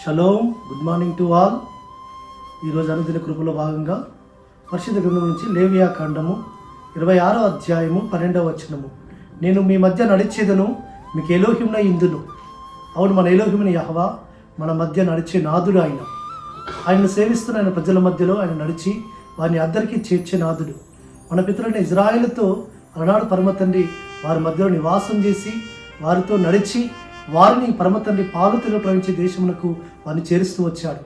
Shalom, good morning to all. ఈరోజు అనుదిన కృపలో భాగంగా పరిశుద్ధ గ్రంథం నుంచి లేవియా కాండము 26వ అధ్యాయము 12వ వచనము. నేను మీ మధ్య నడిచేదను, మీకు ఎలోహింన ఇందును. అవును, మన ఎలోహింన యెహోవా మన మధ్య నడిచే నాదుడు. ఆయనను సేవిస్తున్న ఆయన ప్రజల మధ్యలో ఆయన నడిచి వారిని అద్దరికి చేర్చే నాదుడు. మన పితరులైన ఇజ్రాయేలుతో అలనాడు పరమ తండ్రి వారి మధ్యలో నివాసం చేసి వారితో నడిచి వారిని పరమ తండ్రి పాలుతులో ప్రవహించే దేశమునకు వారిని చేరుస్తూ వచ్చాడు.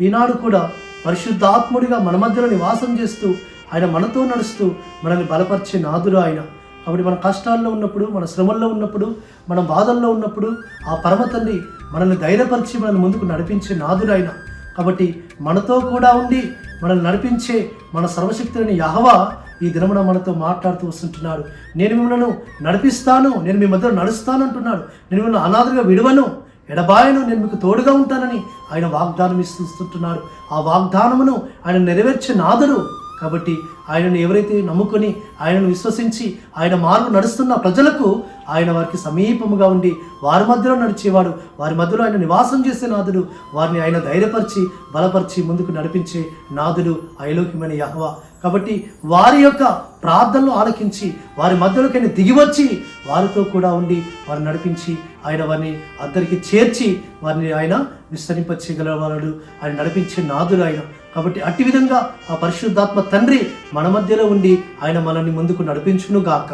ఈనాడు కూడా పరిశుద్ధాత్ముడిగా మన మధ్యలో నివాసం చేస్తూ ఆయన మనతో నడుస్తూ మనల్ని బలపరిచే నాదుడు ఆయన. కాబట్టి మన కష్టాల్లో ఉన్నప్పుడు, మన శ్రమల్లో ఉన్నప్పుడు, మన బాధల్లో ఉన్నప్పుడు ఆ పరమ తండ్రి మనల్ని ధైర్యపరిచి మనల్ని ముందుకు నడిపించే నాదుడు ఆయన. కాబట్టి మనతో కూడా ఉండి మనల్ని నడిపించే మన సర్వశక్తులని యెహోవా ఈ దినమున మనతో మాట్లాడుతూ వస్తుంటున్నాడు. నేను మిమ్మల్ని నడిపిస్తాను, నేను మీ మధ్యలో నడుస్తాను అంటున్నాడు. నేను మిమ్మల్ని అనాథగా విడువను, ఎడబాయను, నేను మీకు తోడుగా ఉంటానని ఆయన వాగ్దానం ఇస్తుంటున్నాడు. ఆ వాగ్దానమును ఆయన నెరవేర్చే నాదుడు. కాబట్టి ఆయనను ఎవరైతే నమ్ముకొని ఆయనను విశ్వసించి ఆయన మార్గం నడుస్తున్న ప్రజలకు ఆయన వారికి సమీపముగా ఉండి వారి మధ్యలో నడిచేవాడు, వారి మధ్యలో ఆయన నివాసం చేసే నాదుడు. వారిని ఆయన ధైర్యపరిచి బలపరిచి ముందుకు నడిపించే నాదుడు ఎలోహిమైన యెహోవా. కాబట్టి వారి యొక్క ప్రార్థనలు ఆలకించి వారి మధ్యలోకి ఆయన దిగివచ్చి వారితో కూడా ఉండి వారిని నడిపించి ఆయన వారిని అద్దరికి చేర్చి వారిని ఆయన విస్తరింపచేయగలవాడు. ఆయన నడిపించే నాదుడు ఆయన. కాబట్టి అట్టి విధంగా ఆ పరిశుద్ధాత్మ తండ్రి మన మధ్యలో ఉండి ఆయన మనల్ని ముందుకు నడిపించును గాక.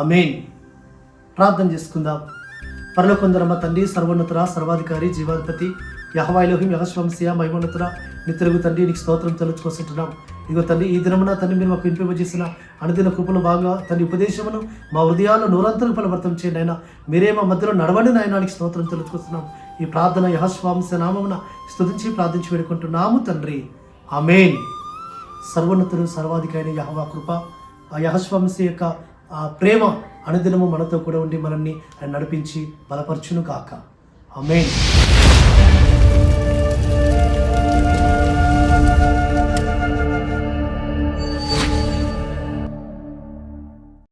ఆమేన్. ప్రార్థన చేసుకుందాం. పరలోకందరమ్మ తండ్రి, సర్వోన్నతుర, సర్వాధికారి, జీవాధిపతి యెహోవా ఎలోహిం యహోవాంశయ మహిమోన్నతుర, నిత్యగు తండ్రి, నీకు స్తోత్రం తెలుసుకొస్తుంటున్నాం. ఇదిగో తండ్రి, ఈ దినమున తండ్రి మీరు మాకు వినిపింపజేసిన అనుదిన కృపలు బాగా తండ్రి ఉపదేశమును మా హృదయాల్లో నూరంతరం ఫలవర్తం చేయండి ఆయన. మీరే మా మధ్యలో నడవండి నాయన, నీకు స్తోత్రం తెలుసుకొస్తున్నాం. ఈ ప్రార్థన యెహోవాంశ నామమున స్తుతించి ప్రార్థించి వేడుకుంటున్నాము తండ్రి. ఆమేన్. సర్వోన్నతుడు, సర్వాధికారి యెహోవా కృప, ఆ యెహోవాంశ యొక్క ఆ ప్రేమ అనుదినము మనతో కూడా ఉండి మనల్ని నడిపించి బలపరచును కాక. ఆమేన్.